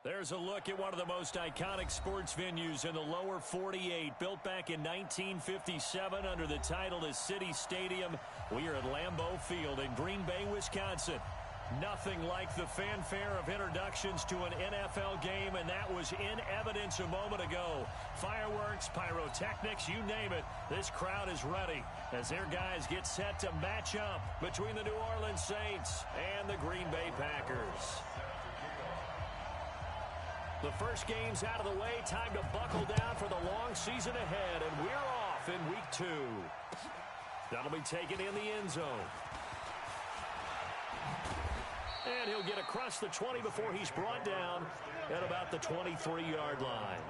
There's a look at one of the most iconic sports venues in the lower 48. Built back in 1957 under the title of City Stadium. We are at Lambeau Field in Green Bay, Wisconsin. Nothing like the fanfare of introductions to an NFL game, and that was in evidence a moment ago. Fireworks, pyrotechnics, you name it. This crowd is ready as their guys get set to match up between the New Orleans Saints and the Green Bay Packers. The first game's out of the way. Time to buckle down for the long season ahead, and we're off in week 2. That'll be taken in the end zone. And he'll get across the 20 before he's brought down at about the 23-yard line.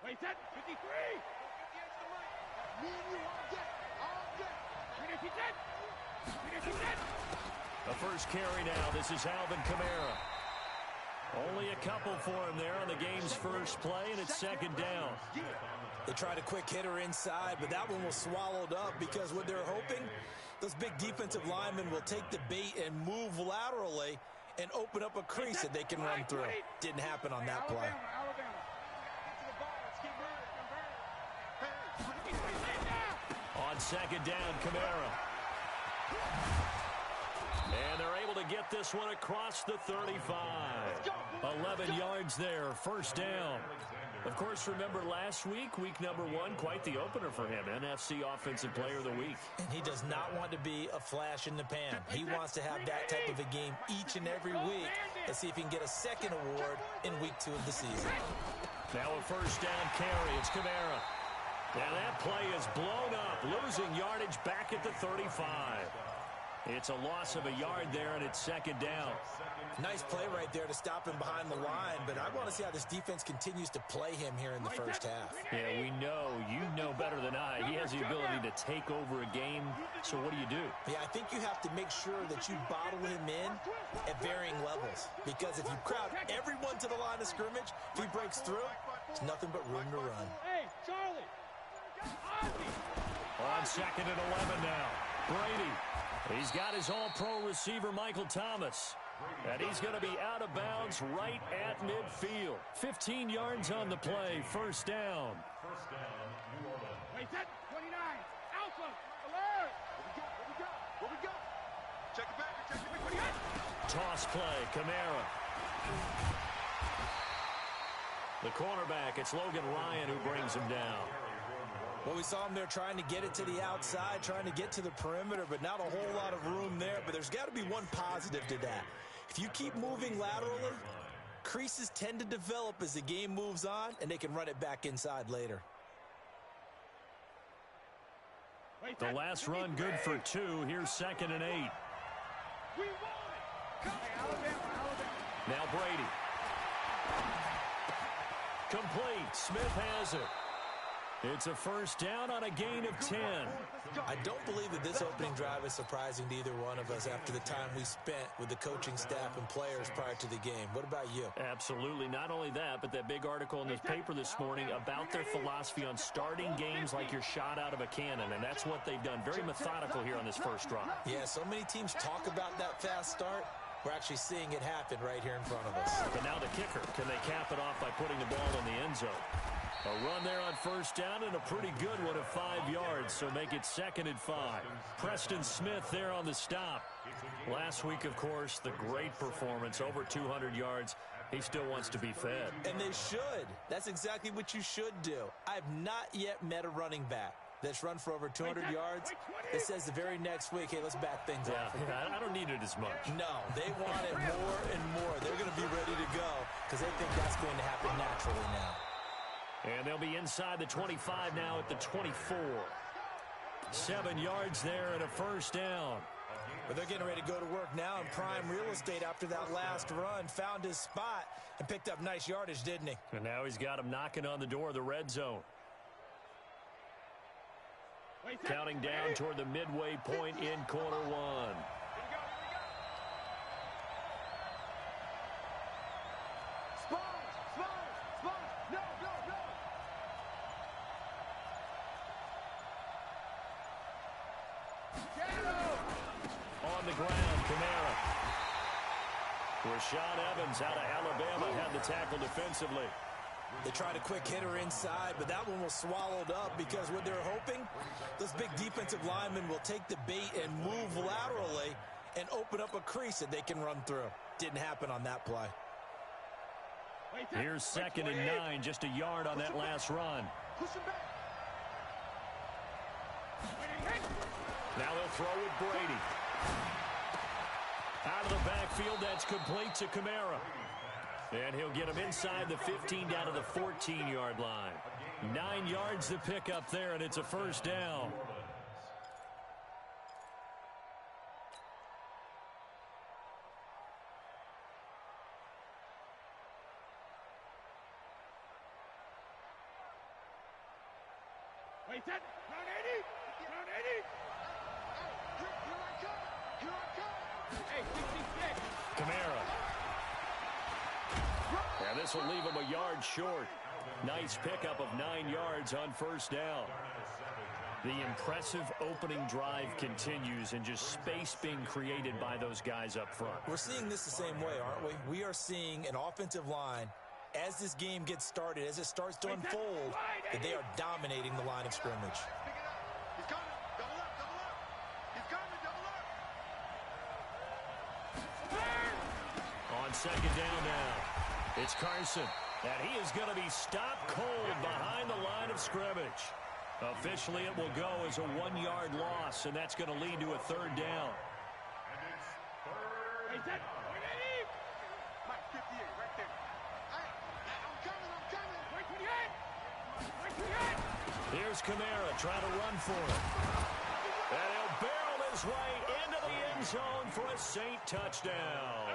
Wait, set, 53! Me and you all day, The first carry now. This is Alvin Kamara. Only a couple for him there on the game's first play, and it's second down. They tried a quick hitter inside, but that one was swallowed up because what they're hoping, those big defensive linemen will take the bait and move laterally and open up a crease that they can run through. Didn't happen on that play. On second down, Kamara. And they're able to get this one across the 35. 11 yards there, first down. Of course, remember last week, week number 1, quite the opener for him. NFC Offensive Player of the Week. And he does not want to be a flash in the pan. He wants to have that type of a game each and every week. Let's see if he can get a second award in week 2 of the season. Now a first down carry. It's Kamara. Now that play is blown up, losing yardage back at the 35. It's a loss of a yard there, and it's second down. Nice play right there to stop him behind the line, but I want to see how this defense continues to play him here in the first half. Yeah, we know. You know better than I. He has the ability to take over a game, so what do? Yeah, I think you have to make sure that you bottle him in at varying levels, because if you crowd everyone to the line of scrimmage, if he breaks through, it's nothing but room to run. Hey, Charlie! On second and 11 now. Brady. He's got his all-pro receiver, Michael Thomas. And he's going to be out of bounds right at midfield. 15 yards on the play. First down. Wait, set, 29. Alpha, alert! What we got? Check it back, what do you got? Toss play, Kamara. The cornerback, it's Logan Ryan who brings him down. Well, we saw him there trying to get it to the outside, trying to get to the perimeter, but not a whole lot of room there. But there's got to be one positive to that. If you keep moving laterally, creases tend to develop as the game moves on, and they can run it back inside later. The last run good for 2. Here's second and 8. We won it! Alabama. Now Brady. Complete. Smith has it. It's a first down on a gain of 10. I don't believe that this opening drive is surprising to either one of us after the time we spent with the coaching staff and players prior to the game. What about you? Absolutely. Not only that, but that big article in this paper this morning about their philosophy on starting games like you're shot out of a cannon, and that's what they've done. Very methodical here on this first drive. Yeah, so many teams talk about that fast start. We're actually seeing it happen right here in front of us. But now the kicker. Can they cap it off by putting the ball in the end zone? A run there on first down and a pretty good one of 5 yards, so make it second and 5. Preston Smith there on the stop. Last week, of course, the great performance, over 200 yards. He still wants to be fed. And they should. That's exactly what you should do. I've not yet met a running back that's run for over 200 yards. It says the very next week, hey, let's back things up. I don't need it as much. No, they want it more and more. They're going to be ready to go because they think that's going to happen naturally now. And they'll be inside the 25 now at the 24. 7 yards there and a first down. But they're getting ready to go to work now in prime real estate after that last run. Found his spot and picked up nice yardage, didn't he? And now he's got him knocking on the door of the red zone. Counting down toward the midway point in quarter one. on the ground. Kamara. Rashaan Evans out of Alabama had the tackle defensively. They tried a quick hitter inside, but that one was swallowed up because what they're hoping, those big defensive linemen will take the bait and move laterally and open up a crease that they can run through. Didn't happen on that play. Here's 2nd and 9, just a yard on that last run. Now they'll throw with Brady. Out of the backfield, that's complete to Kamara. And he'll get him inside the 15 down to the 14-yard line. 9 yards to pick up there, and it's a first down. Wait, that. Round 80. Round 80. Here I come. Here I come. Hey, 66. Kamara. And this will leave him a yard short. Nice pickup of 9 yards on first down. The impressive opening drive continues, and just space being created by those guys up front. We're seeing this the same way, aren't we? We are seeing an offensive line, as this game gets started, as it starts to unfold, that they are dominating the line of scrimmage. He's coming. Double up, double up. He's coming, double up. On second down now. It's Carson, and he is going to be stopped cold behind the line of scrimmage. Officially, it will go as a 1-yard loss, and that's going to lead to a third down. Hey, that. 180. Mike, 58, right there. I'm coming. Wait, 28. Here's Kamara trying to run for it. And he'll barrel his way into the end zone for a Saint touchdown.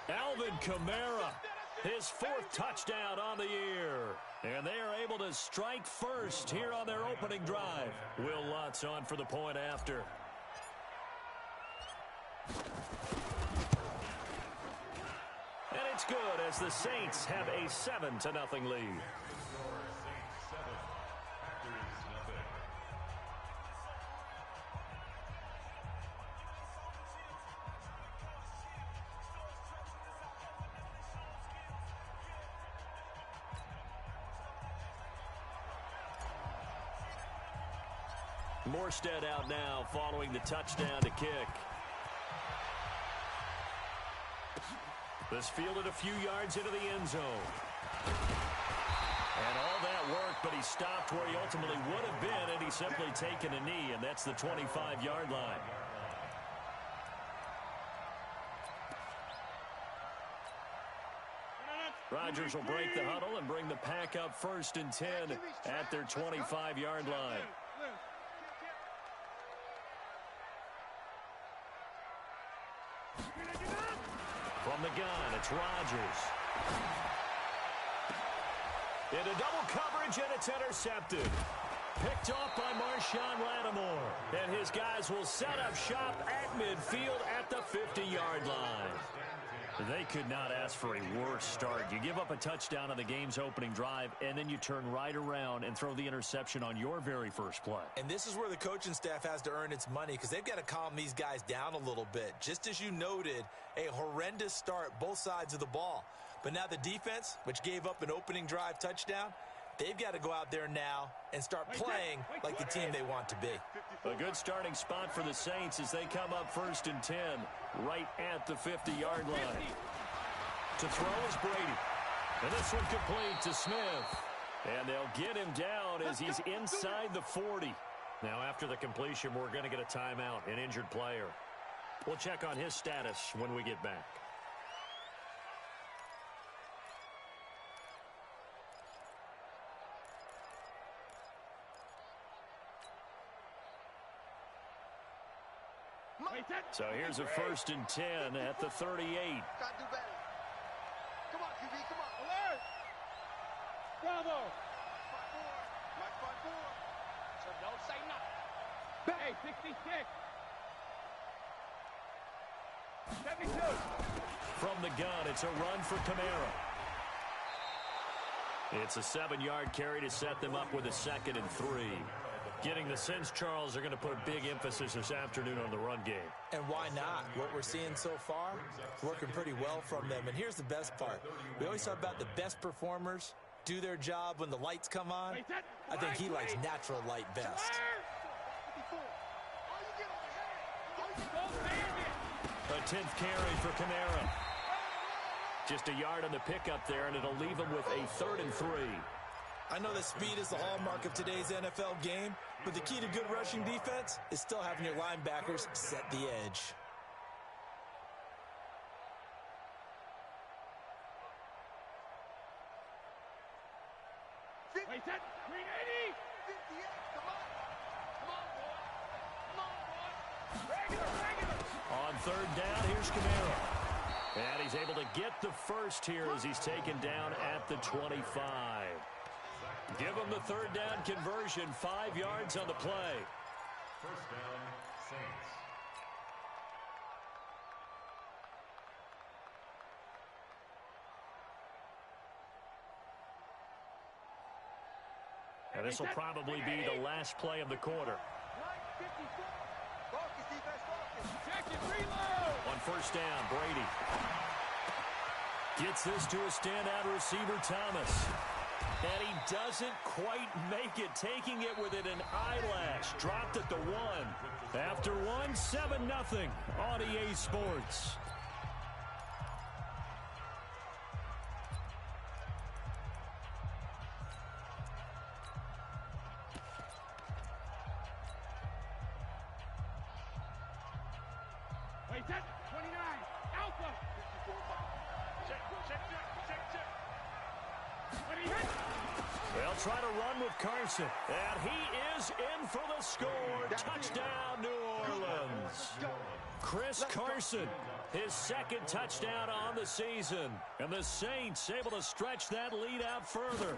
Alvin Kamara, his 4th touchdown on the year. And they are able to strike first here on their opening drive. Will Lutz on for the point after. And it's good as the Saints have a 7-0 lead. Morstead out now following the touchdown to kick. This fielded a few yards into the end zone. And all that work, but he stopped where he ultimately would have been, and he's simply taken a knee, and that's the 25-yard line. Rodgers will break the huddle and bring the pack up 1st and 10 at their 25-yard line. From the gun, it's Rodgers. Into double coverage, and it's intercepted. Picked off by Marshawn Lattimore. And his guys will set up shop at midfield at the 50-yard line. They could not ask for a worse start. You give up a touchdown on the game's opening drive, and then you turn right around and throw the interception on your very first play. And this is where the coaching staff has to earn its money, because they've got to calm these guys down a little bit. Just as you noted, a horrendous start, both sides of the ball. But now the defense, which gave up an opening drive touchdown, they've got to go out there now and start playing like the team they want to be. A good starting spot for the Saints as they come up 1st and 10 right at the 50-yard line. To throw is Brady. And this one complete to Smith. And they'll get him down as he's inside the 40. Now after the completion, we're going to get a timeout, an injured player. We'll check on his status when we get back. So here's a 1st and 10 at the 38. Gotta do better. Come on, QB, come on. Alert! Bravo! 5-4. Mike 5-4. So don't say nothing. Hey, 66. 72. From the gun, it's a run for Kamara. It's a 7-yard carry to set them up with a 2nd and 3. Getting the sense, Charles, they're going to put a big emphasis this afternoon on the run game. And why not? What we're seeing so far, working pretty well from them. And here's the best part. We always talk about the best performers do their job when the lights come on. I think he likes natural light best. A 10th carry for Kamara. Just a yard on the pickup there, and it'll leave him with a 3rd and 3. I know that speed is the hallmark of today's NFL game, but the key to good rushing defense is still having your linebackers set the edge. Wait, that 380. 58. Come on. Come on, boy. Come on, boy. Regular. On 3rd down, here's Kamara. And he's able to get the first here as he's taken down at the 25. Give him the 3rd down conversion, 5 yards on the play. First down, Saints. And this will probably be the last play of the quarter. On 1st down, Brady gets this to a standout receiver, Thomas. And he doesn't quite make it, taking it within an eyelash. Dropped at the 1. After 1, 7-0 on EA Sports. Wait, that 29. Alpha. 54. Check. What do you hit? They'll try to run with Carson. And he is in for the score. Touchdown, New Orleans. Chris Carson, his 2nd touchdown on the season. And the Saints able to stretch that lead out further.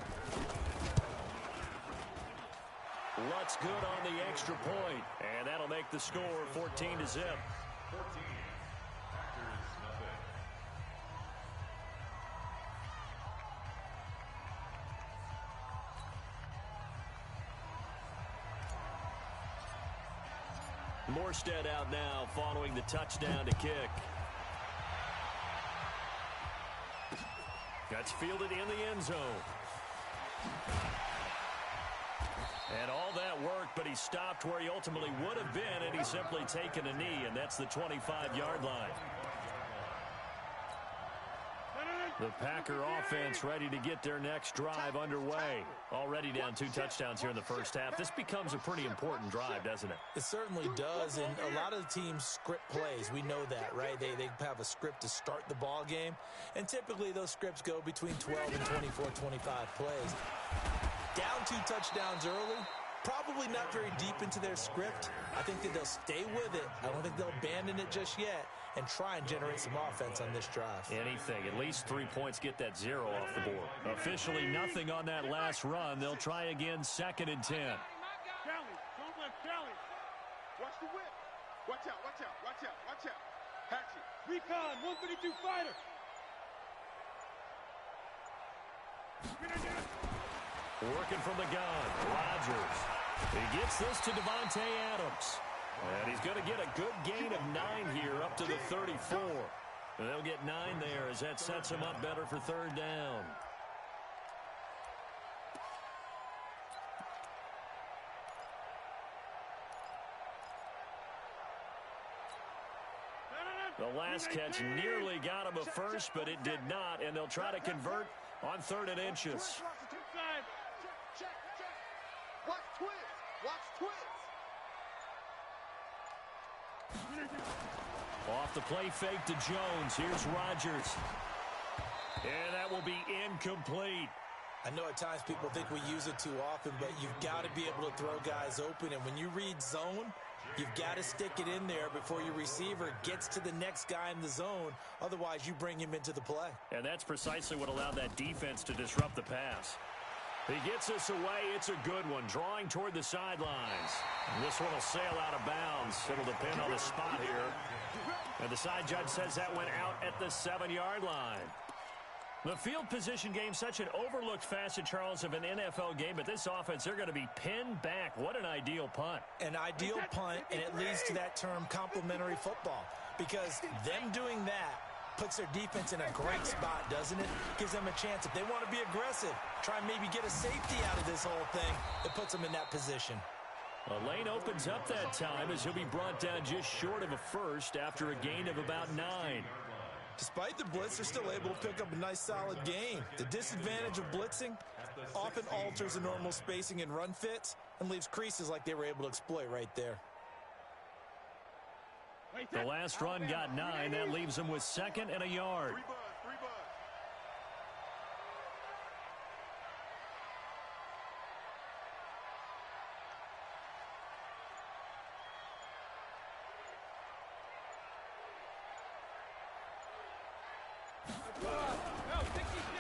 Lutz good on the extra point. And that'll make the score 14-0. 14. Packers, nothing. Morstead out now following the touchdown to kick. That's fielded in the end zone. And all that work, but he stopped where he ultimately would have been, and he's simply taken a knee, and that's the 25-yard line. The Packer offense ready to get their next drive underway. Already down 2 touchdowns here in the first half. This becomes a pretty important drive, doesn't it? It certainly does, and a lot of the teams script plays. We know that, right? They have a script to start the ball game, and typically those scripts go between 12 and 24, 25 plays. Down 2 touchdowns early, probably not very deep into their script. I think that they'll stay with it. I don't think they'll abandon it just yet and try and generate some offense on this drive. Anything. At least 3 points, get that 0 off the board. Officially nothing on that last run. They'll try again, 2nd and 10. Kelly, don't let Kelly. Watch the whip. Watch out. Hatchet. Recon, 132 fighter. Working from the gun, Rodgers. He gets this to Devontae Adams. And he's going to get a good gain of 9 here up to the 34. And they'll get 9 there as that sets him up better for 3rd down. The last catch nearly got him a first, but it did not, and they'll try to convert on 3rd and inches. Check. Watch twins. Off the play fake to Jones. Here's Rodgers. And that will be incomplete. I know at times people think we use it too often, but you've got to be able to throw guys open. And when you read zone, you've got to stick it in there before your receiver gets to the next guy in the zone. Otherwise, you bring him into the play. And that's precisely what allowed that defense to disrupt the pass. He gets this away. It's a good one. Drawing toward the sidelines. And this one will sail out of bounds. It'll depend on the spot here. And the side judge says that went out at the 7-yard line. The field position game, such an overlooked facet, Charles, of an NFL game, but this offense, they're going to be pinned back. What an ideal punt. An ideal punt, and it leads to that term complementary football, because them doing that puts their defense in a great spot, doesn't it? Gives them a chance. If they want to be aggressive, try and maybe get a safety out of this whole thing, it puts them in that position. A lane opens up that time as he'll be brought down just short of a first after a gain of about 9. Despite the blitz, they're still able to pick up a nice, solid gain. The disadvantage of blitzing often alters the normal spacing and run fits and leaves creases like they were able to exploit right there. The last run got 9. That leaves them with 2nd and a yard.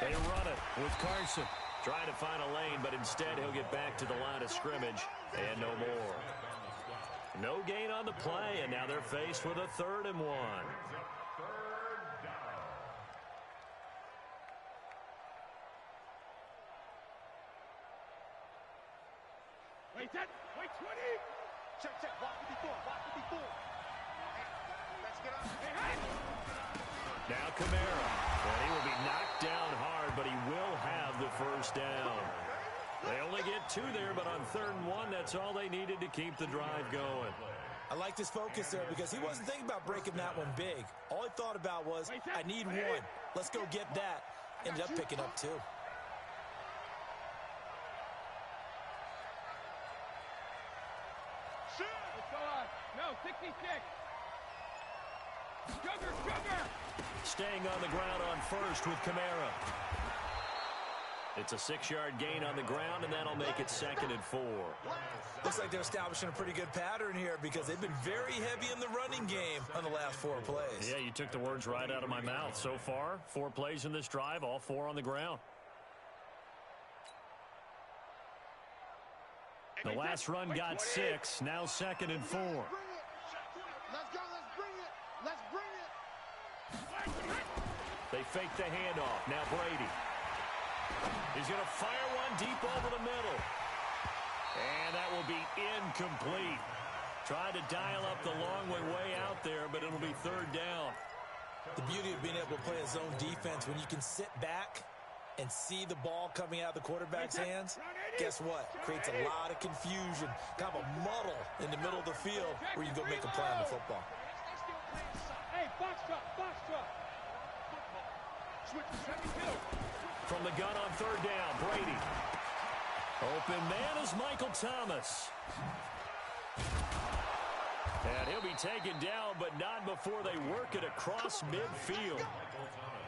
They run it with Carson. Trying to find a lane, but instead he'll get back to the line of scrimmage and no more. No gain on the play, and now they're faced with a 3rd and 1. Wait, 20. Check. Walk to be full. Let's get up. Hey. Now Kamara. And he will be knocked down hard, but he will have the first down. They only get 2 there, but on 3rd and 1, that's all they needed to keep the drive going. I like this focus there because he wasn't thinking about breaking that one big. All he thought about was, I need 1. Let's go get that. Ended up picking up 2. No, 66. Sugar. Staying on the ground on first with Kamara. It's a 6-yard gain on the ground, and that'll make it 2nd and 4. Looks like they're establishing a pretty good pattern here because they've been very heavy in the running game on the last 4 plays. Yeah, you took the words right out of my mouth. So far, 4 plays in this drive, all 4 on the ground. The last run got 6, now 2nd and 4. Let's go, let's bring it. They fake the handoff. Now Brady. He's going to fire one deep over the middle. And that will be incomplete. Tried to dial up the long way out there, but it'll be 3rd down. The beauty of being able to play a zone defense when you can sit back and see the ball coming out of the quarterback's hands, guess what? Creates a lot of confusion, kind of a muddle in the middle of the field where you go make a play on the football. Hey, box truck. Switch to 72. From the gun on 3rd down, Brady. Open man is Michael Thomas. And he'll be taken down, but not before they work it across midfield.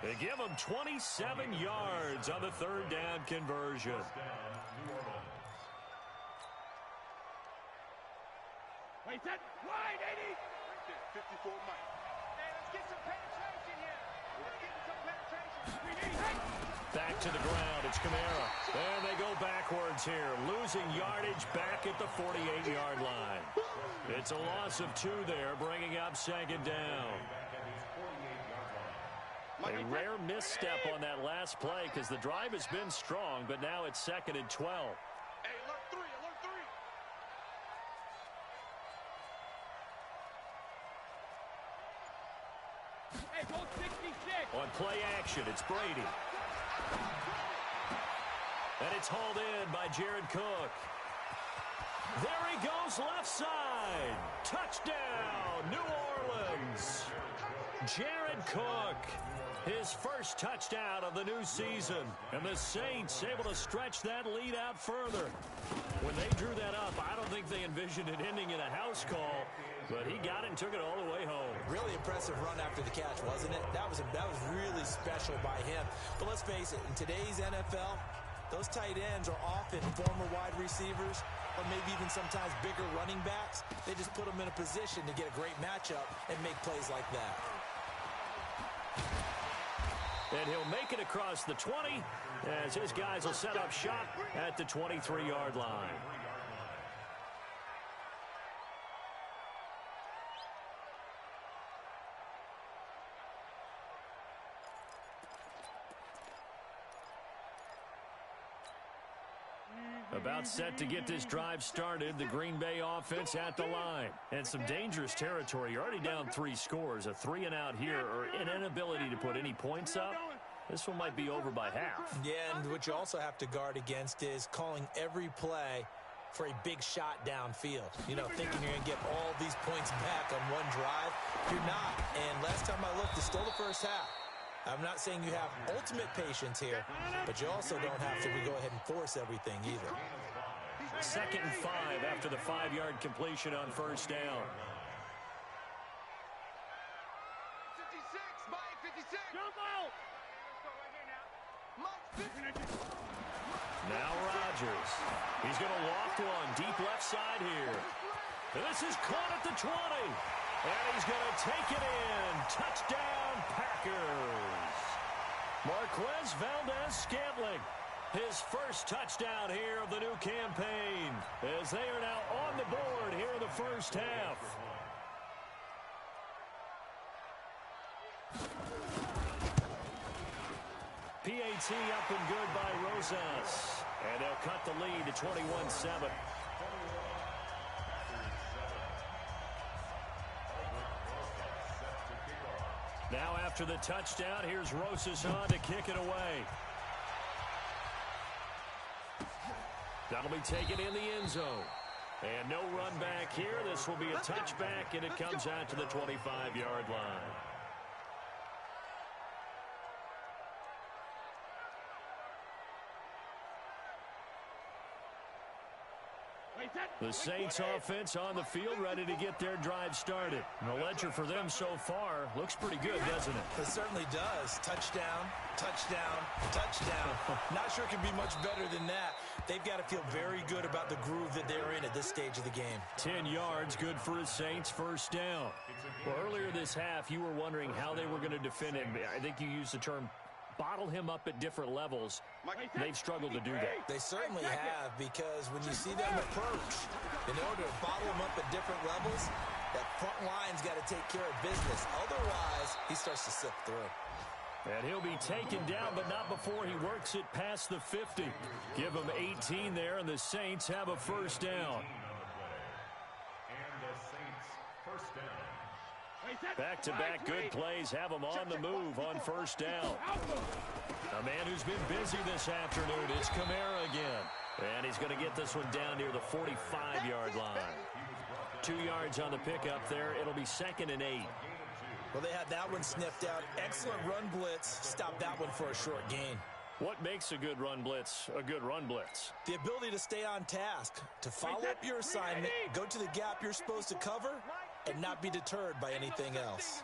They give him 27 yards on the 3rd down conversion. Wait, that wide, 80. 54 Mike. Hey, let's get some penetration here. Let's get some penetration. Back to the ground. It's Kamara. And they go backwards here, losing yardage back at the 48-yard line. It's a loss of 2 there, bringing up 2nd down. A rare misstep on that last play because the drive has been strong, but now it's 2nd and 12. Hey, alert 3. Hey, goal 66. On play action, it's Brady. And it's hauled in by Jared Cook. There he goes left side. Touchdown, New Orleans. Jared Cook. His first touchdown of the new season. And the Saints able to stretch that lead out further. When they drew that up, I don't think they envisioned it ending in a house call. But he got it and took it all the way home. Really impressive run after the catch, wasn't it? That was really special by him. But let's face it, in today's NFL, those tight ends are often former wide receivers or maybe even sometimes bigger running backs. They just put them in a position to get a great matchup and make plays like that. And he'll make it across the 20 as his guys will set up shop at the 23-yard line. About set to get this drive started. The Green Bay offense at the line. And some dangerous territory. You're already down 3 scores. A 3-and-out here or an inability to put any points up. This one might be over by half. Yeah, and what you also have to guard against is calling every play for a big shot downfield. You know, thinking you're going to get all these points back on one drive. You're not. And last time I looked, it's still the first half. I'm not saying you have ultimate patience here, but you also don't have to go ahead and force everything either. 2nd and 5 after the 5-yard completion on first down. 56, Mike, 56. Jump out. Now Rodgers. He's going to loft one deep left side here. This is caught at the 20. And he's going to take it in. Touchdown, Packers. Marquez Valdez-Scantling. His first touchdown here of the new campaign. As they are now on the board here in the first half. PAT up and good by Rosas. And they'll cut the lead to 21-7. Now after the touchdown, here's Rosas on to kick it away. That'll be taken in the end zone. And no run back here. This will be a touchback, and it comes out to the 25-yard line. The Saints offense on the field ready to get their drive started. And the ledger for them so far looks pretty good, doesn't it? It certainly does. Touchdown, touchdown, touchdown. Not sure it can be much better than that. They've got to feel very good about the groove that they're in at this stage of the game. 10 yards, good for a Saints first down. Well, earlier this half, you were wondering how they were going to defend him. I think you used the term bottle him up at different levels. They've struggled to do that. They certainly have, because when you see them approach, in order to bottle him up at different levels, that front line's got to take care of business. Otherwise, he starts to slip through. And he'll be taken down, but not before he works it past the 50. Give him 18 there, and the Saints have a first down. And the Saints first down. Back-to-back good plays have him on the move on first down. A man who's been busy this afternoon, it's Kamara again. And he's going to get this one down near the 45-yard line. 2 yards on the pickup there. It'll be 2nd and 8. Well, they had that one sniffed out. Excellent run blitz. Stop that one for a short gain. What makes a good run blitz a good run blitz? The ability to stay on task, to follow up your assignment, go to the gap you're supposed to cover, and not be deterred by anything else.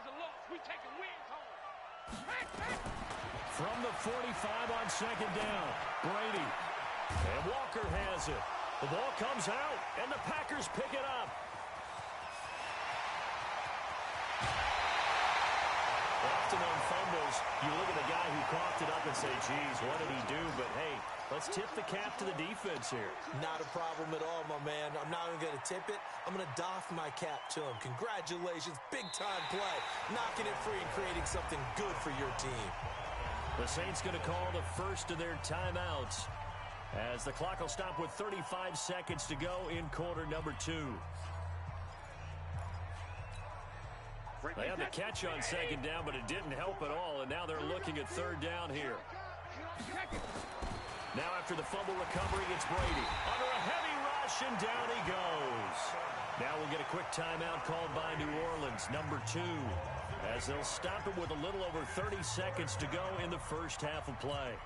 From the 45 on 2nd down, Brady. And Walker has it. The ball comes out, and the Packers pick it up. Often on fumbles, you look at the guy who coughed it up and say, geez, what did he do? But, hey, let's tip the cap to the defense here. Not a problem at all, my man. I'm not even going to tip it. I'm going to doff my cap to him. Congratulations. Big-time play. Knocking it free and creating something good for your team. The Saints going to call the first of their timeouts as the clock will stop with 35 seconds to go in quarter number 2. They had the catch on 2nd down, but it didn't help at all, and now they're looking at 3rd down here. Now after the fumble recovery, it's Brady. Under a heavy rush, and down he goes. Now we'll get a quick timeout called by New Orleans, number 2, as they'll stop it with a little over 30 seconds to go in the first half of play.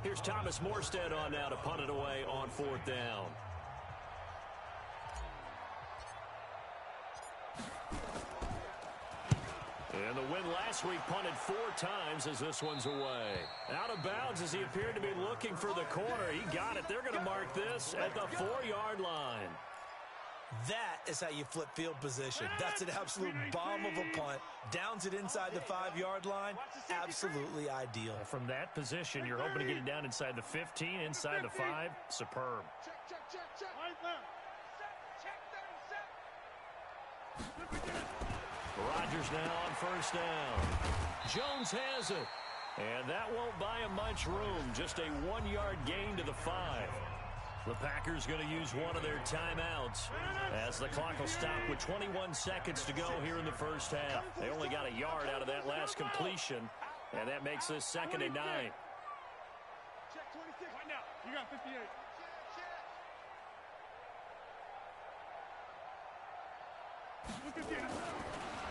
Here's Thomas Morstead on now to punt it away on 4th down. And the win last week punted 4 times as this one's away. Out of bounds as he appeared to be looking for the corner. He got it. They're going to mark this at the 4-yard line. That is how you flip field position. That's an absolute bomb of a punt. Downs it inside the 5-yard line. Absolutely ideal. From that position, you're hoping to get it down inside the 15, inside the 5. Superb. Rodgers now on first down. Jones has it. And that won't buy him much room. Just a 1-yard gain to the 5. The Packers going to use one of their timeouts as the clock will stop with 21 seconds to go here in the first half. They only got a yard out of that last completion, and that makes this 2nd and 9. Check 26. Right now. You got 58.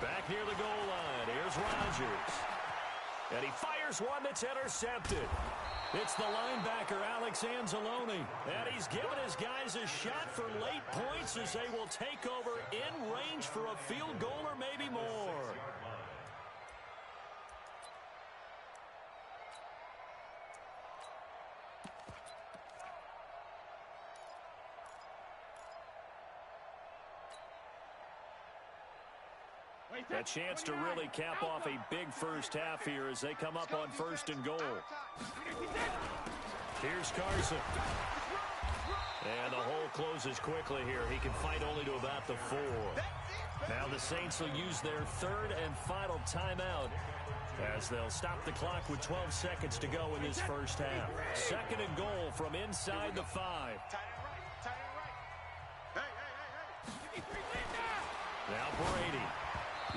Back near the goal line. Here's Rodgers. And he fires one that's intercepted. It's the linebacker, Alex Anzalone. And he's given his guys a shot for late points as they will take over in range for a field goal or maybe more. A chance to really cap off a big first half here as they come up on 1st and goal. Here's Carson. And the hole closes quickly here. He can fight only to about the 4. Now the Saints will use their 3rd and final timeout as they'll stop the clock with 12 seconds to go in this first half. 2nd and goal from inside the 5. Now Brady.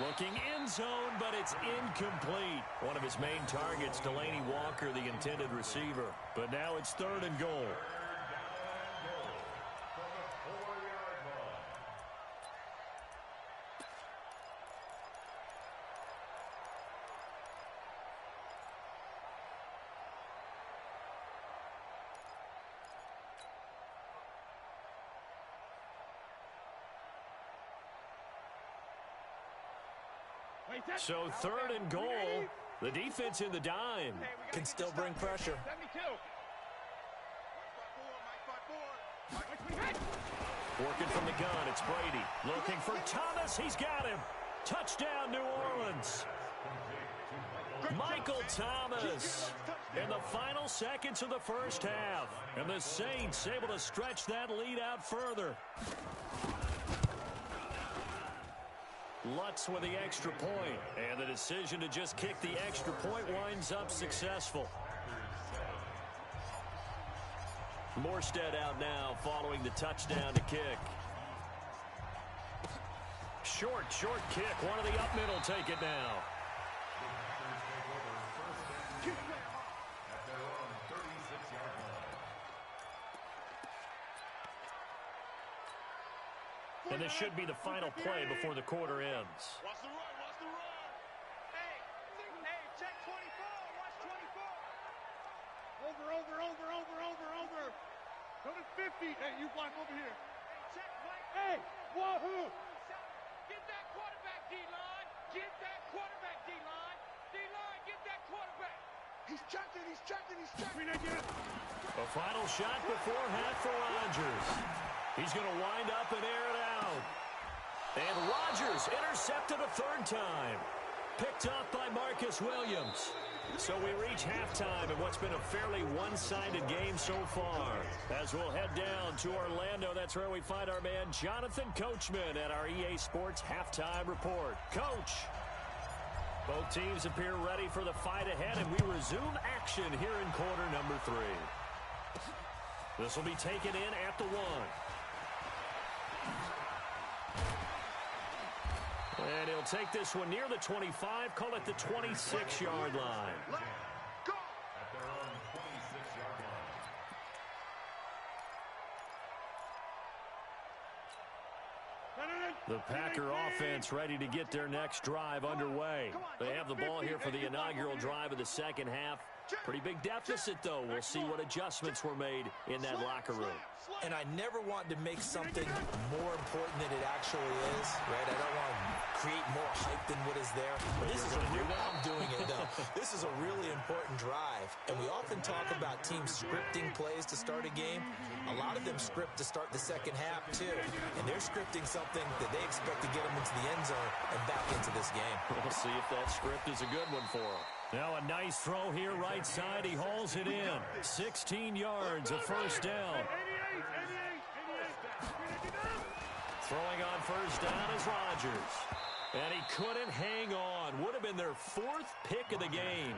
Looking in zone, but it's incomplete. One of his main targets, Delaney Walker, the intended receiver. But now it's 3rd and goal. So 3rd and goal. The defense in the dime. Can still bring pressure. Working from the gun, it's Brady. Looking for Thomas. He's got him. Touchdown, New Orleans. Michael Thomas in the final seconds of the first half. And the Saints able to stretch that lead out further. Lutz with the extra point, and the decision to just kick the extra point winds up successful. Morstead out now following the touchdown to kick. Short kick. One of the up middle take it now. And this should be the final play before the quarter ends. Watch the run, watch the run. Hey, check 24, watch 24. Over. Go to 50. Hey, you block over here. Hey, check, Mike. Hey, wahoo. Get that quarterback, D-line. Get that quarterback, D-line. D-line, get that quarterback. He's checking. A final shot before half for Rodgers. He's going to wind up and air it out. And Rodgers intercepted a 3rd time. Picked up by Marcus Williams. So we reach halftime in what's been a fairly one-sided game so far. As we'll head down to Orlando, that's where we find our man Jonathan Coachman at our EA Sports Halftime Report. Coach, both teams appear ready for the fight ahead, and we resume action here in quarter number 3. This will be taken in at the 1. And he'll take this one near the 25, call it the 26-yard line. Go! At their own 26-yard line. The Packer offense ready to get their next drive underway. They have the ball here for the inaugural drive of the second half. Pretty big deficit, though. We'll see what adjustments were made in that locker room. And I never want to make something more important than it actually is, right? I don't want to create more hype than what is there. But this is I'm doing it, though. This is a really important drive. And we often talk about teams scripting plays to start a game. A lot of them script to start the second half, too. And they're scripting something that they expect to get them into the end zone and back into this game. We'll see if that script is a good one for them. Now a nice throw here right side. He hauls it in. 16 yards, a first down. Throwing on first down is Rodgers. And he couldn't hang on. Would have been their 4th pick of the game.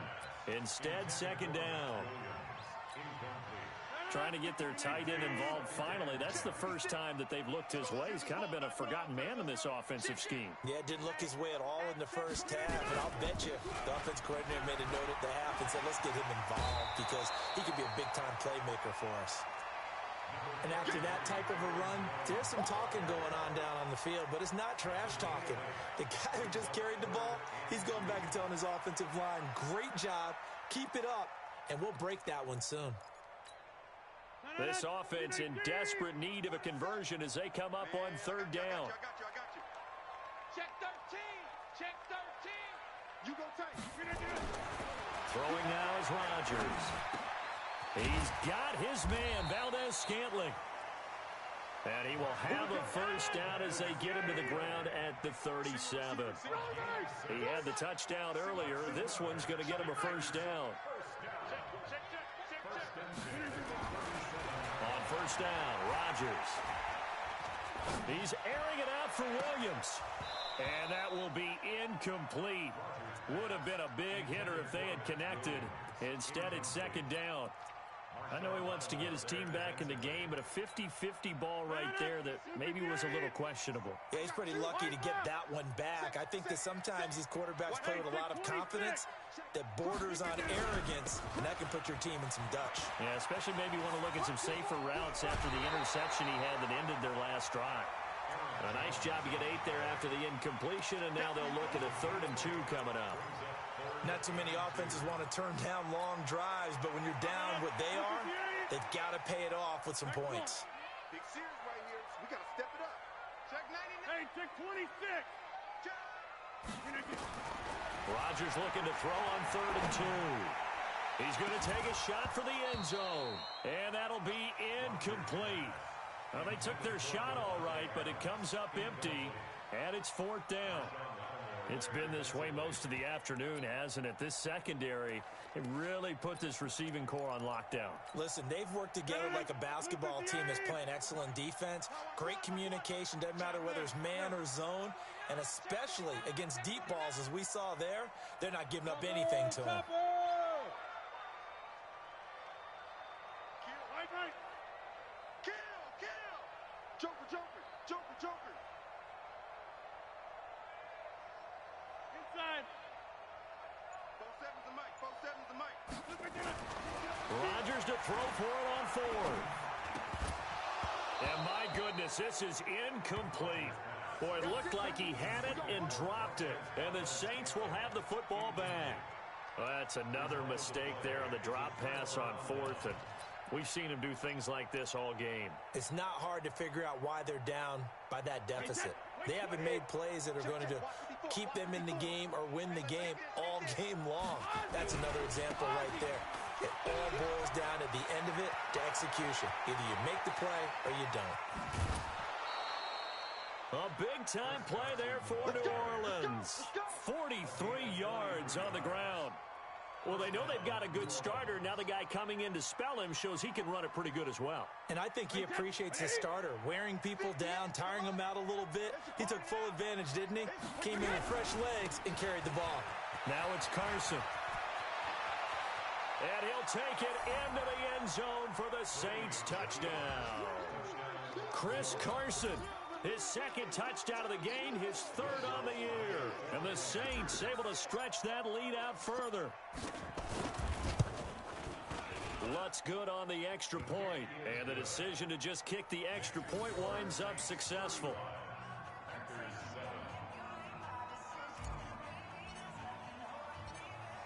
Instead, second down. Trying to get their tight end involved finally. That's the first time that they've looked his way. He's kind of been a forgotten man in this offensive scheme. Yeah, didn't look his way at all in the first half. And I'll bet you the offense coordinator made a note at the half and said, let's get him involved because he could be a big-time playmaker for us. And after that type of a run, there's some talking going on down on the field, but it's not trash talking. The guy who just carried the ball, he's going back and telling his offensive line, great job, keep it up, and we'll break that one soon. This offense in desperate need of a conversion as they come up on third down. I got you. Check 13. Check 13. You go tight. Throwing now is Rodgers. He's got his man, Valdez-Scantling. And he will have a first down as they get him to the ground at the 37. He had the touchdown earlier. This one's going to get him a first down. On first down, Rodgers. He's airing it out for Williams. And that will be incomplete. Would have been a big hitter if they had connected. Instead, it's second down. I know he wants to get his team back in the game, but a 50-50 ball right there that maybe was a little questionable. Yeah, he's pretty lucky to get that one back. I think that sometimes these quarterbacks play with a lot of confidence that borders on arrogance, and that can put your team in some Dutch. Yeah, especially maybe want to look at some safer routes after the interception he had that ended their last drive. A nice job to get 8 there after the incompletion, and now they'll look at a 3rd and 2 coming up. Not too many offenses want to turn down long drives, but when you're down what they are, they've got to pay it off with some points. Big series right here, so we got to step it up. Check 99. Hey, check 26. Rodgers looking to throw on 3rd and 2. He's going to take a shot for the end zone, and that'll be incomplete. Well, they took their shot all right, but it comes up empty, and it's 4th down. It's been this way most of the afternoon, hasn't it? This secondary, it really put this receiving core on lockdown. Listen, they've worked together like a basketball team that's playing excellent defense. Great communication, doesn't matter whether it's man or zone, and especially against deep balls, as we saw there, they're not giving up anything to them. Joker. Inside. 4-7's the mic. Rodgers to throw for it on 4th. And my goodness, this is incomplete. Boy, it looked like he had it and dropped it. And the Saints will have the football back. Well, that's another mistake there on the drop pass on 4th. And we've seen him do things like this all game. It's not hard to figure out why they're down by that deficit. They haven't made plays that are going to keep them in the game or win the game all game long. That's another example right there. It all boils down at the end of it to execution. Either you make the play or you don't. A big-time play there for New Orleans. 43 yards on the ground. Well, they know they've got a good starter. Now the guy coming in to spell him shows he can run it pretty good as well. And I think he appreciates the starter, wearing people down, tiring them out a little bit. He took full advantage, didn't he? Came in with fresh legs and carried the ball. Now it's Carson. And he'll take it into the end zone for the Saints touchdown. Chris Carson, his 2nd touchdown of the game, his 3rd on the year. And the Saints able to stretch that lead out further. Lutz good on the extra point. And the decision to just kick the extra point winds up successful.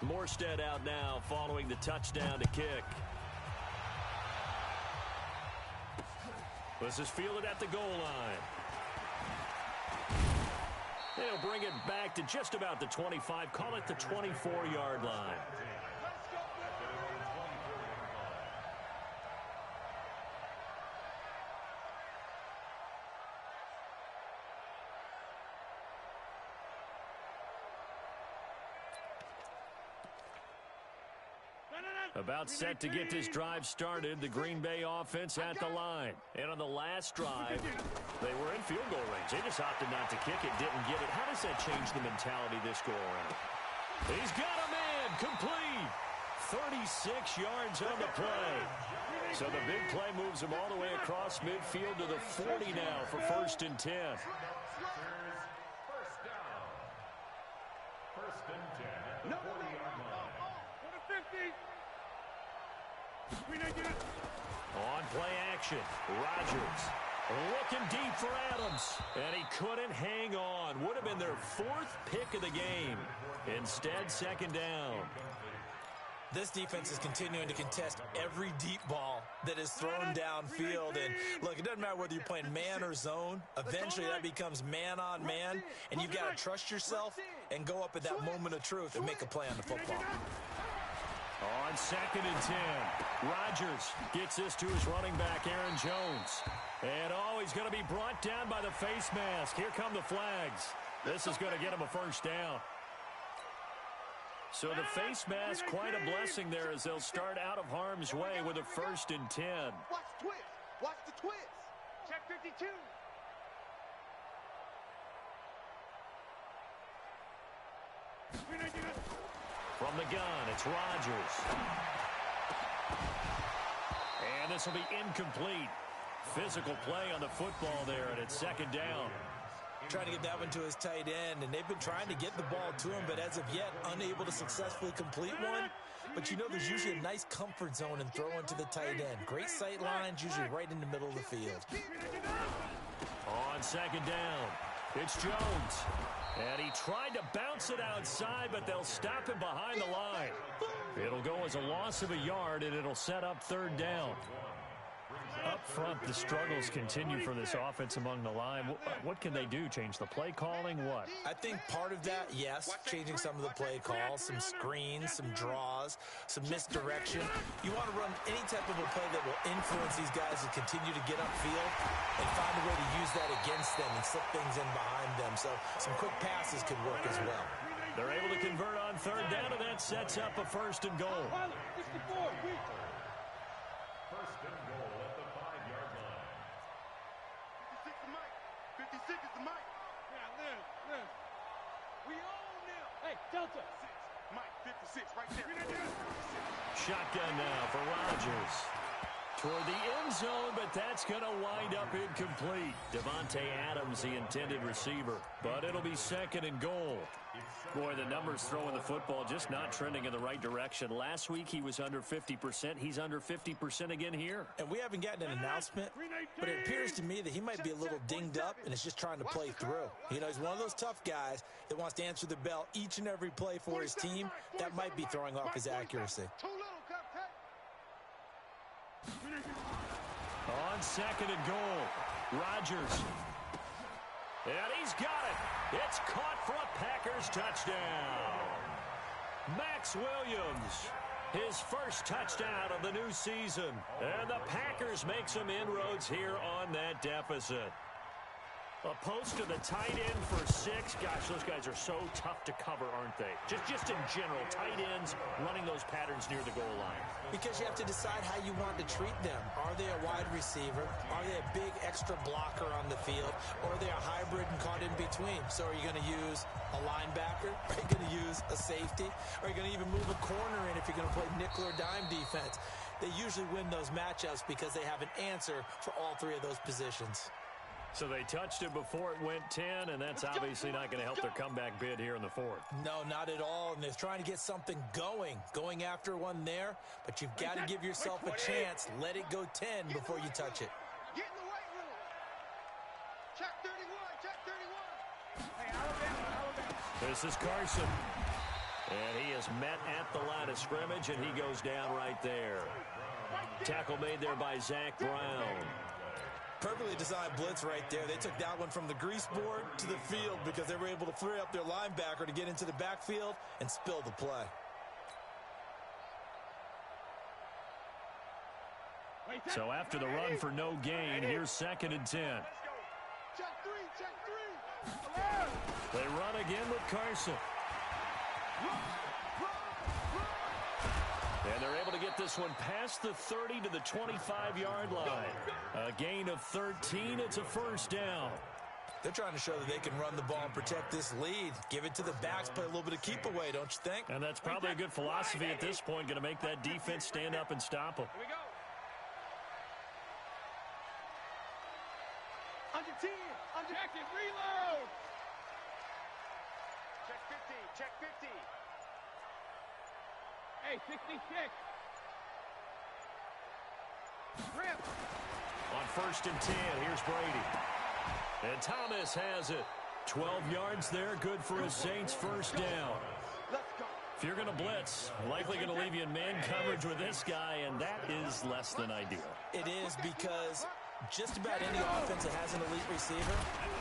Morstead out now following the touchdown to kick. This is fielded at the goal line. They'll bring it back to just about the 25. Call it the 24-yard line. About set to get this drive started, the Green Bay offense at the line. And on the last drive, they were in field goal range. They just opted not to kick it, didn't get it. How does that change the mentality this go around? He's got a man, complete. 36 yards on the play. So the big play moves them all the way across midfield to the 40 now for 1st and 10. First down. 1st and 10 at the 40-yard line. On play action, Rodgers looking deep for Adams, and he couldn't hang on. Would have been their 4th pick of the game. Instead, 2nd down. This defense is continuing to contest every deep ball that is thrown downfield. And look, it doesn't matter whether you're playing man or zone. Eventually, that becomes man on man, and you've got to trust yourself and go up at that moment of truth and make a play on the football. On 2nd and 10, Rodgers gets this to his running back, Aaron Jones. And, he's going to be brought down by the face mask. Here come the flags. This is going to get him a 1st down. So the face mask, quite a blessing there as they'll start out of harm's way with a 1st and 10. Watch the twist. Watch the twist. Check 52. From the gun, it's Rodgers. And this will be incomplete. Physical play on the football there, and it's 2nd down. Trying to get that one to his tight end, and they've been trying to get the ball to him, but as of yet, unable to successfully complete one. But you know there's usually a nice comfort zone in throwing to the tight end. Great sight lines, usually right in the middle of the field. On 2nd down, it's Jones. And he tried to bounce it outside, but they'll stop him behind the line. It'll go as a loss of a yard, and it'll set up 3rd down. Up front, the struggles continue for this offense among the line. What can they do? Change the play calling? What? I think part of that, yes, changing some of the play calls, some screens, some draws, some misdirection. You want to run any type of a play that will influence these guys to continue to get upfield and find a way to use that against them and slip things in behind them. So some quick passes could work as well. They're able to convert on 3rd down, and that sets up a 1st and goal. 1st and goal at the 5-yard line. 56 is Mike. 56 is the Mike. Yeah, Liz. We own them. Hey, Delta. Mike, 56 right there. Shotgun now for Rodgers. Toward the end zone, but that's going to wind up incomplete. Devontae Adams, the intended receiver. But it'll be 2nd and goal. Boy, the numbers throwing the football just not trending in the right direction. Last week, he was under 50%. He's under 50% again here. And we haven't gotten an announcement, but it appears to me that he might be a little dinged up and is just trying to play through. You know, he's one of those tough guys that wants to answer the bell each and every play for his team. That might be throwing off his accuracy. On 2nd and goal, Rodgers. And he's got it. It's caught for a Packers touchdown. Max Williams, his 1st touchdown of the new season. And the Packers make some inroads here on that deficit. A post to the tight end for 6. Gosh, those guys are so tough to cover, aren't they? Just in general, tight ends running those patterns near the goal line. Because you have to decide how you want to treat them. Are they a wide receiver? Are they a big extra blocker on the field? Or are they a hybrid and caught in between? So are you going to use a linebacker? Are you going to use a safety? Are you going to even move a corner in if you're going to play nickel or dime defense? They usually win those matchups because they have an answer for all 3 of those positions. So they touched it before it went 10, and that's obviously not going to help their comeback bid here in the 4th. No, not at all, and they're trying to get something going after one there, but you've got to give yourself a chance. Let it go 10 before you touch it. Get in the weight room. Check 31, check 31. Hey, Alabama. This is Carson. And he is met at the line of scrimmage, and he goes down right there. Tackle made there by Zach Brown. Perfectly designed blitz right there. They took that one from the grease board to the field because they were able to free up their linebacker to get into the backfield and spill the play. So after the run for no gain, here's 2nd and 10. Check 3, check 3. They run again with Carson. And they're able to get this one past the 30 to the 25-yard line. A gain of 13. It's a 1st down. They're trying to show that they can run the ball and protect this lead. Give it to the backs, play a little bit of keep away, don't you think? And that's probably a good philosophy at this point, going to make that defense stand up and stop them. Here we go. Under 10. Under check it. Reload. Check 50. Check 50. Hey, 66. Rip. On 1st and 10, here's Brady. And Thomas has it. 12 yards there, good for a Saints first down. Let's go. If you're going to blitz, likely going to leave you in man coverage with this guy, and that is less than ideal. It is, because just about any offense that has an elite receiver,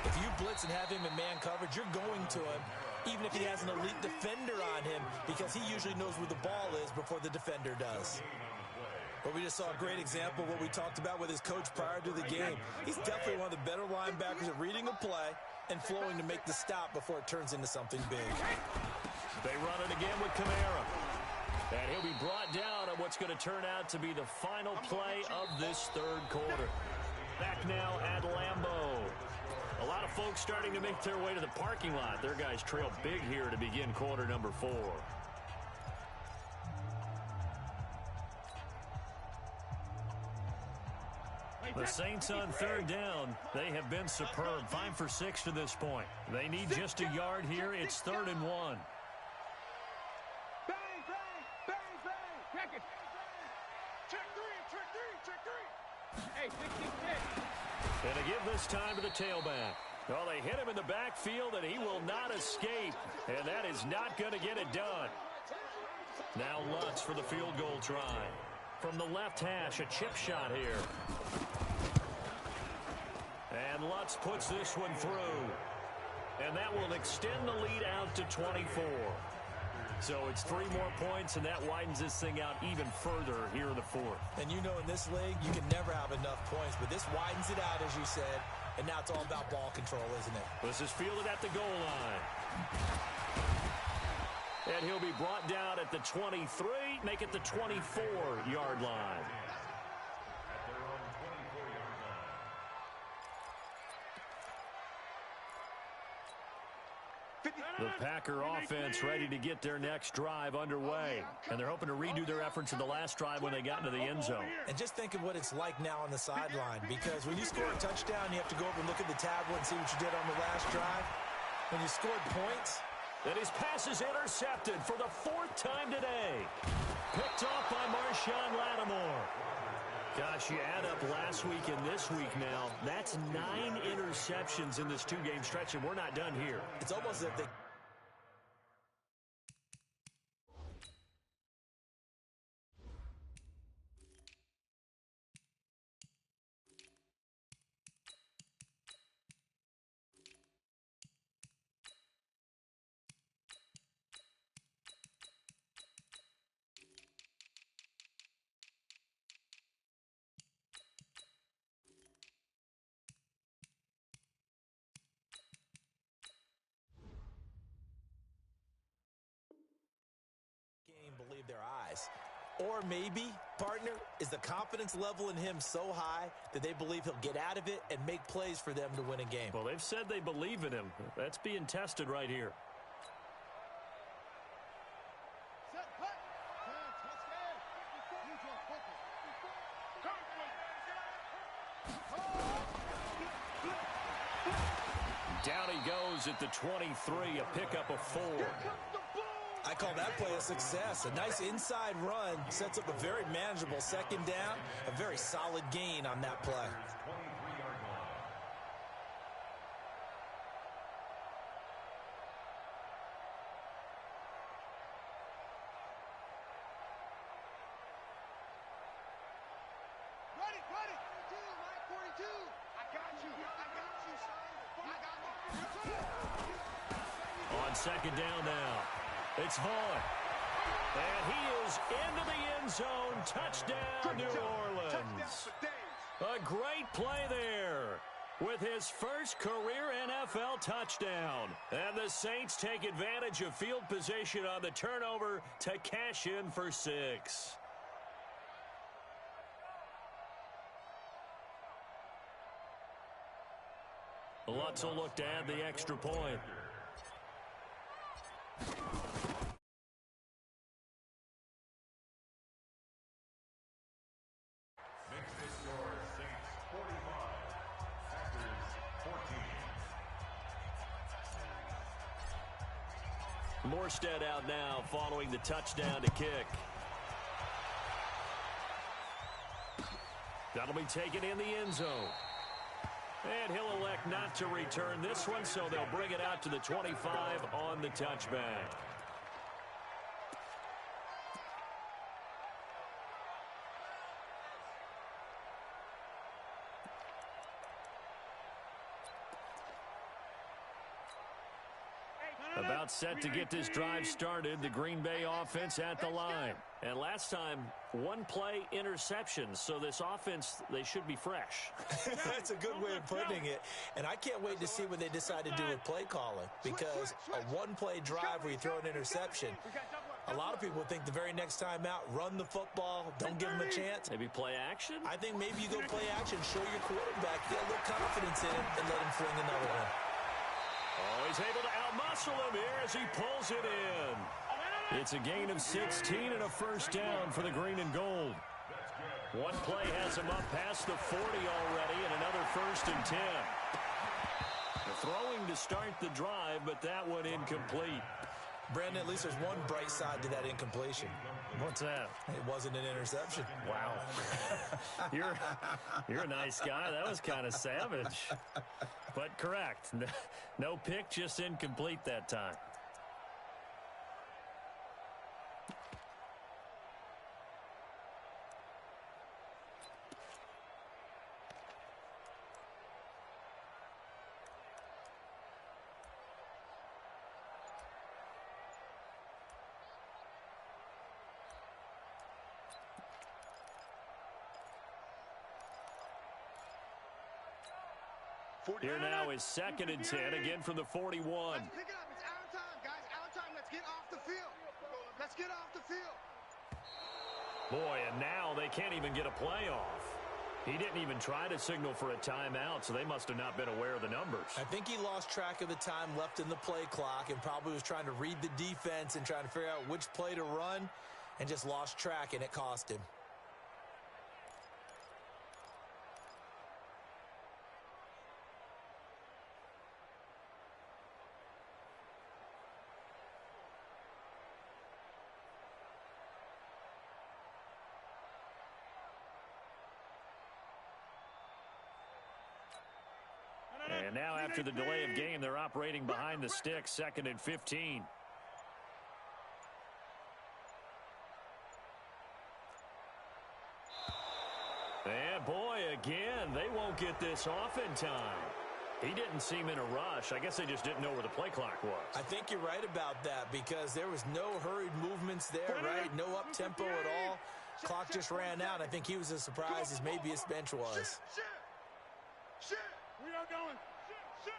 if you blitz and have him in man coverage, you're going to him, even if he has an elite defender on him, because he usually knows where the ball is before the defender does. But we just saw a great example of what we talked about with his coach prior to the game. He's definitely one of the better linebackers at reading a play and flowing to make the stop before it turns into something big. They run it again with Kamara. And he'll be brought down on what's going to turn out to be the final play of this third quarter. Back now at Lambeau. A lot of folks starting to make their way to the parking lot. Their guys trail big here to begin quarter number 4. The Saints on third down, they have been superb. 5 for 6 to this point. They need just a yard here. It's 3rd and 1. Bang, bang, bang, bang. Check it. Check 3, check 3, check 3. Hey, 66. And to give this time to the tailback. Well, they hit him in the backfield, and he will not escape. And that is not going to get it done. Now Lutz for the field goal try. From the left hash, a chip shot here. And Lutz puts this one through. And that will extend the lead out to 24. So it's 3 more points, and that widens this thing out even further here in the 4th. And you know, in this league, you can never have enough points, but this widens it out, as you said, and now it's all about ball control, isn't it? This is fielded at the goal line. And he'll be brought down at the 23, make it the 24-yard line. The Packer offense ready to get their next drive underway. And they're hoping to redo their efforts in the last drive when they got into the end zone. And just think of what it's like now on the sideline, because when you score a touchdown, you have to go over and look at the tablet and see what you did on the last drive. When you scored points. And his pass is intercepted for the 4th time today. Picked off by Marshawn Lattimore. Gosh, you add up last week and this week now, that's 9 interceptions in this 2-game stretch, and we're not done here. It's almost as if they... believe their eyes. Or maybe, partner, is the confidence level in him so high that they believe he'll get out of it and make plays for them to win a game. Well, they've said they believe in him. That's being tested right here. Down he goes at the 23, a pickup of 4. I call that play a success. A nice inside run sets up a very manageable 2nd down. A very solid gain on that play. Ready, 42, I got you, son. On 2nd down now. It's Vaughn. And he is into the end zone. Touchdown, New Orleans. A great play there with his first career NFL touchdown. And the Saints take advantage of field position on the turnover to cash in for 6. Lots will look to add the extra point. Makes the score Saints 45, Packers 14. Morstead out now following the touchdown to kick. That'll be taken in the end zone. And he'll elect not to return this one, so they'll bring it out to the 25 on the touchback. About set to get this drive started, the Green Bay offense at the line. And last time, one-play interception, so this offense, they should be fresh. That's a good way of putting it. And I can't wait to see what they decide to do with play calling, because a one-play drive where you throw an interception, a lot of people think the very next time out, run the football, don't give them a chance. Maybe play action? I think maybe you go play action, show your quarterback, get a little confidence in him, and let him fling another one. Oh, he's able to outmuscle him here as he pulls it in. It's a gain of 16 and a first down for the green and gold. One play has him up past the 40 already, and another 1st and 10. The throwing to start the drive, but that one incomplete. Brandon, at least there's one bright side to that incompletion. What's that? It wasn't an interception. Wow. You're a nice guy. That was kind of savage. But correct. No pick, just incomplete that time. Here now is 2nd and 10, again from the 41. Let's pick it up. It's our time, guys. Our time. Let's get off the field. Let's get off the field. Boy, and now they can't even get a play off. He didn't even try to signal for a timeout, so they must have not been aware of the numbers. I think he lost track of the time left in the play clock and probably was trying to read the defense and trying to figure out which play to run and just lost track, and it cost him. And now after the delay of game, they're operating behind the stick, 2nd and 15. And boy, again, they won't get this off in time. He didn't seem in a rush. I guess they just didn't know where the play clock was. I think you're right about that because there was no hurried movements there, right? No up-tempo at all. Clock just ran out. I think he was as surprised as maybe his bench was. Shit. We are going. Shit.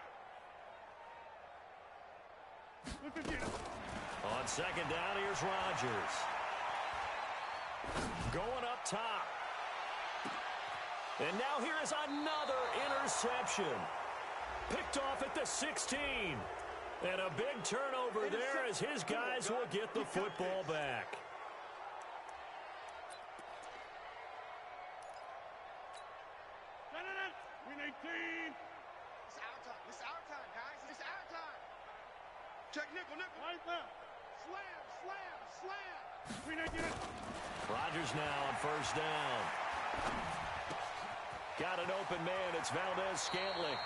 On 2nd down, here's Rodgers. Going up top. And now here is another interception. Picked off at the 16. And a big turnover there as his guys will get the football back. Win 18. It's our time. It's our time, guys. It's our time. Check nickel. Right there. Slam. Win 18. Rodgers now on 1st down. Got an open man. It's Valdez-Scantling.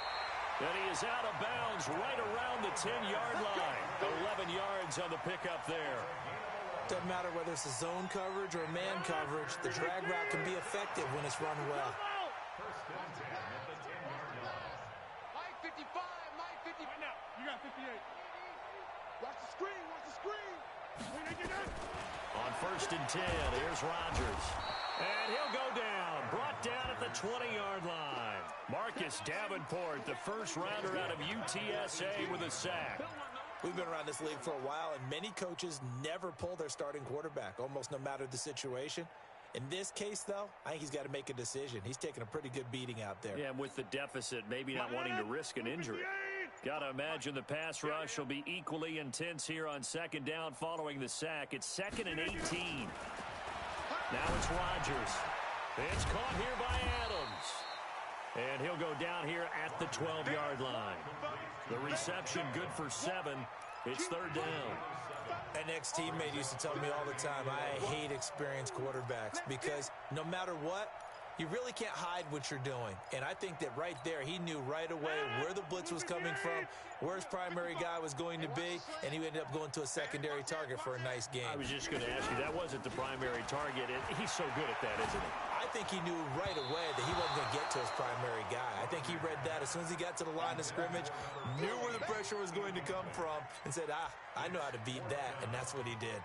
And he is out of bounds right around the 10-yard line. 11 yards on the pickup there. Doesn't matter whether it's a zone coverage or a man coverage. The drag route can be effective when it's run well. First and 10 at the 10-yard line. Mike 55. Mike 50. Right now. You got 58. Watch the screen. On 1st and 10, here's Rodgers. And he'll go down. Brought down at the 20-yard line. Marcus Davenport, the first rounder out of UTSA with a sack. We've been around this league for a while, and many coaches never pull their starting quarterback, almost no matter the situation. In this case, though, I think he's got to make a decision. He's taking a pretty good beating out there. Yeah, and with the deficit, maybe not wanting to risk an injury. Got to imagine the pass rush will be equally intense here on second down following the sack. It's 2nd and 18. Now it's Rodgers. It's caught here by Adams. And he'll go down here at the 12-yard line. The reception good for 7. It's 3rd down. An ex-teammate used to tell me all the time, I hate experienced quarterbacks because no matter what, you really can't hide what you're doing. And I think that right there, he knew right away where the blitz was coming from, where his primary guy was going to be, and he ended up going to a secondary target for a nice game. I was just going to ask you, that wasn't the primary target. He's so good at that, isn't he? I think he knew right away that he wasn't going to get to his primary guy. I think he read that as soon as he got to the line of scrimmage, knew where the pressure was going to come from, and said, I know how to beat that, and that's what he did.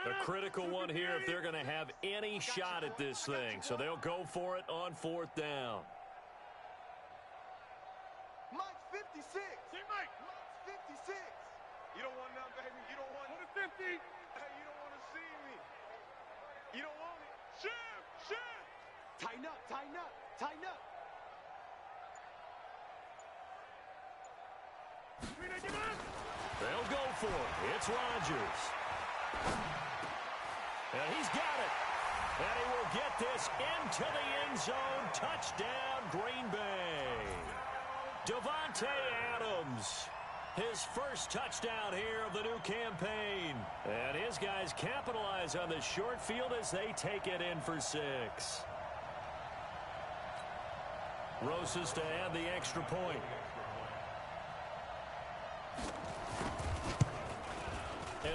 A critical one here if they're going to have any shot at this thing. So they'll go for it on 4th down. Mike's 56. See, Mike. Mike's 56. You don't want none, baby. You don't want 50. Hey, you don't want to see me. You don't want it. Shift. Tighten up. They'll go for it. It's Rodgers. And he's got it. And he will get this into the end zone. Touchdown, Green Bay. Davante Adams. His first touchdown here of the new campaign. And his guys capitalize on the short field as they take it in for 6. Rosas to add the extra point. And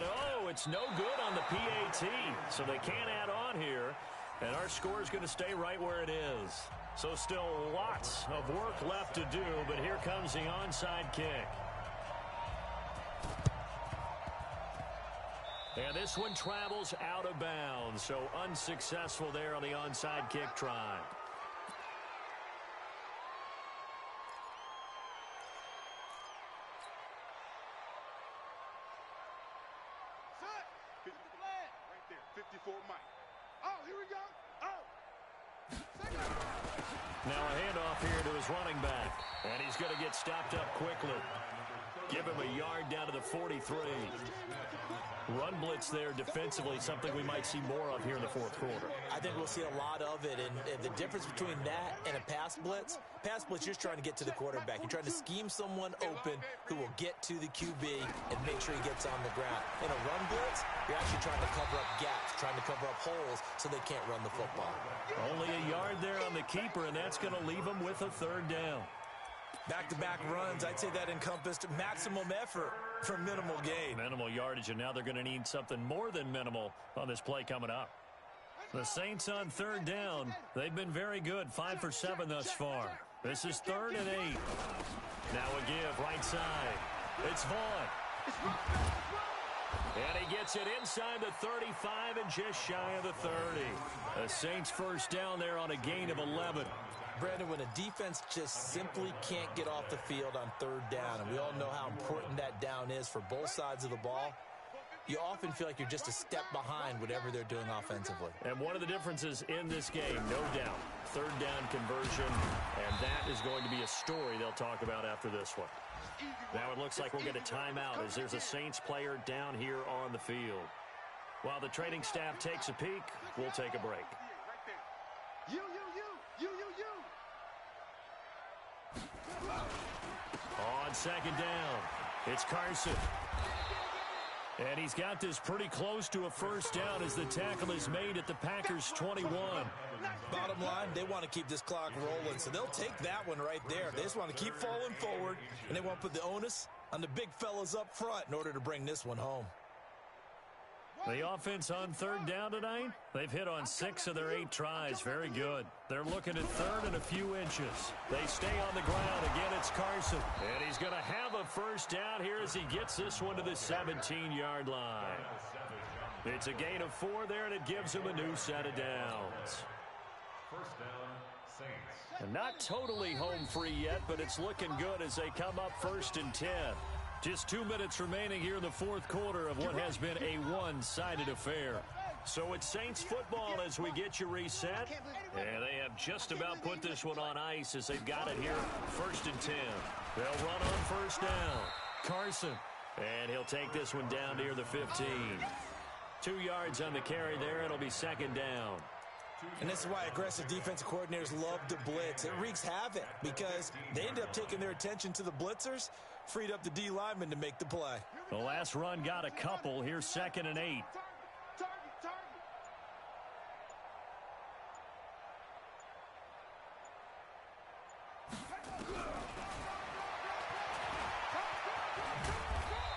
it's no good on the PAT, so they can't add on here, and our score is going to stay right where it is. So still lots of work left to do, but here comes the onside kick. And this one travels out of bounds, so unsuccessful there on the onside kick try. Now a handoff here to his running back. And he's going to get stopped up quickly. Give him a yard down to the 43. Run blitz there defensively, something we might see more of here in the 4th quarter. I think we'll see a lot of it. And the difference between that and a pass blitz, you're just trying to get to the quarterback. You're trying to scheme someone open who will get to the QB and make sure he gets on the ground. In a run blitz, you're actually trying to cover up gaps, trying to cover up holes so they can't run the football. Only a yard there on the keeper, and that's going to leave him with a 3rd down. Back-to-back runs, I'd say that encompassed maximum effort for minimal gain. Minimal yardage, and now they're going to need something more than minimal on this play coming up. The Saints on 3rd down. They've been very good, 5 for 7 thus far. This is 3rd and 8. Now a give, right side. It's Vaughn. And he gets it inside the 35 and just shy of the 30. The Saints first down there on a gain of 11. Brandon, when a defense just simply can't get off the field on 3rd down, and we all know how important that down is for both sides of the ball, you often feel like you're just a step behind whatever they're doing offensively. And one of the differences in this game, no doubt, 3rd down conversion, and that is going to be a story they'll talk about after this one. Now it looks like we'll get a timeout as there's a Saints player down here on the field. While the training staff takes a peek, we'll take a break. You. On 2nd down, it's Carson. And he's got this pretty close to a first down as the tackle is made at the Packers' 21. Bottom line, they want to keep this clock rolling, so they'll take that one right there. They just want to keep falling forward, and they want to put the onus on the big fellas up front in order to bring this one home. The offense on 3rd down tonight, they've hit on 6 of their 8 tries. Very good. They're looking at 3rd and a few inches. They stay on the ground. Again, it's Carson. And he's going to have a first down here as he gets this one to the 17-yard line. It's a gain of 4 there, and it gives him a new set of downs. First down, Saints. And not totally home free yet, but it's looking good as they come up 1st and 10. Just 2 minutes remaining here in the fourth quarter of what has been a one-sided affair. So it's Saints football as we get you reset. And they have just about put this one on ice as they've got it here 1st and 10. They'll run on 1st down. Carson. And he'll take this one down near the 15. 2 yards on the carry there. It'll be 2nd down. And this is why aggressive defensive coordinators love to blitz. It wreaks havoc because they end up taking their attention to the blitzers, freed up the D lineman to make the play. The last run got a couple. Here's 2nd and 8.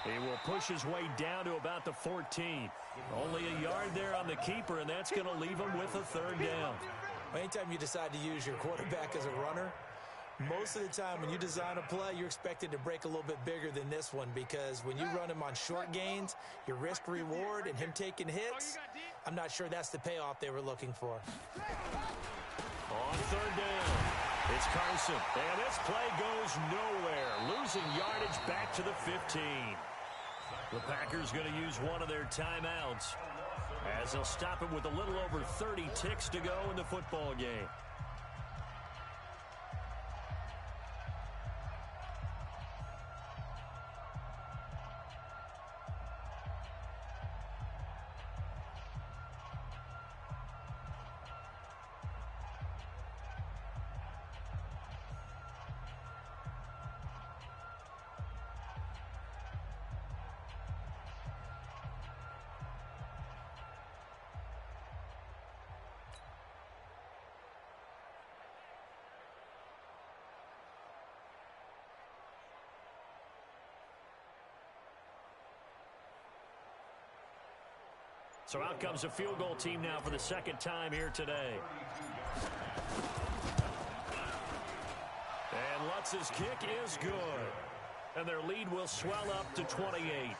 He will push his way down to about the 14. Only a yard there on the keeper, and that's going to leave him with a 3rd down. Anytime you decide to use your quarterback as a runner, most of the time when you design a play, you're expected to break a little bit bigger than this one because when you run him on short gains, your risk-reward and him taking hits, I'm not sure that's the payoff they were looking for. On 3rd down, it's Carson, and this play goes nowhere, losing yardage back to the 15. The Packers going to use one of their timeouts as they'll stop it with a little over 30 ticks to go in the football game. So out comes a field goal team now for the 2nd time here today. And Lutz's kick is good. And their lead will swell up to 28.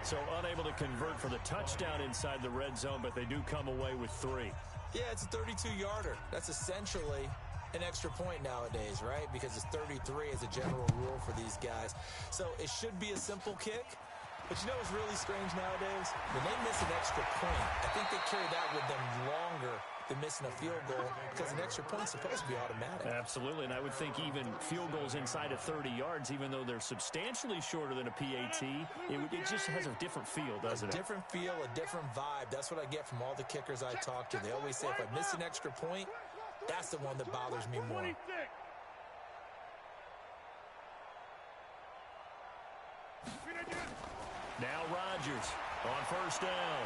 So unable to convert for the touchdown inside the red zone, but they do come away with 3. Yeah, it's a 32-yarder. That's essentially an extra point nowadays, right? Because it's 33 as a general rule for these guys. So it should be a simple kick. But you know what's really strange nowadays? When they miss an extra point, I think they carry that with them longer than missing a field goal because an extra point's supposed to be automatic. Absolutely, and I would think even field goals inside of 30 yards, even though they're substantially shorter than a PAT, it just has a different feel, doesn't it? A different feel, a different vibe. That's what I get from all the kickers I talk to. They always say if I miss an extra point, that's the one that bothers me more. Now Rodgers on 1st down.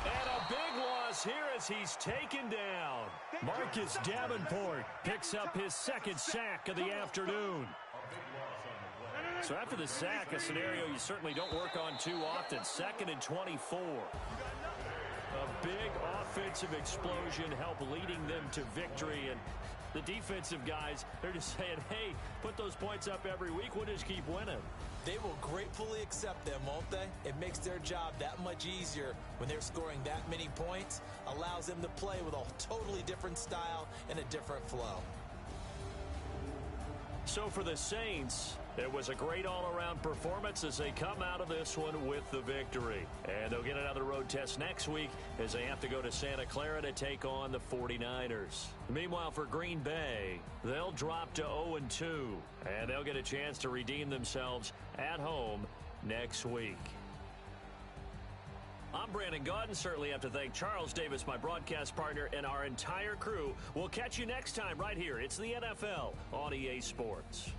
And a big loss here as he's taken down. Marcus Davenport picks up his 2nd sack of the afternoon. So after the sack, a scenario you certainly don't work on too often. 2nd and 24. A big offensive explosion helped leading them to victory. And the defensive guys, they're just saying, hey, put those points up every week. We'll just keep winning. They will gratefully accept them, won't they? It makes their job that much easier when they're scoring that many points. Allows them to play with a totally different style and a different flow. So for the Saints, it was a great all-around performance as they come out of this one with the victory. And they'll get another road test next week as they have to go to Santa Clara to take on the 49ers. Meanwhile, for Green Bay, they'll drop to 0-2, and they'll get a chance to redeem themselves at home next week. I'm Brandon Gaudin. Certainly have to thank Charles Davis, my broadcast partner, and our entire crew. We'll catch you next time right here. It's the NFL on EA Sports.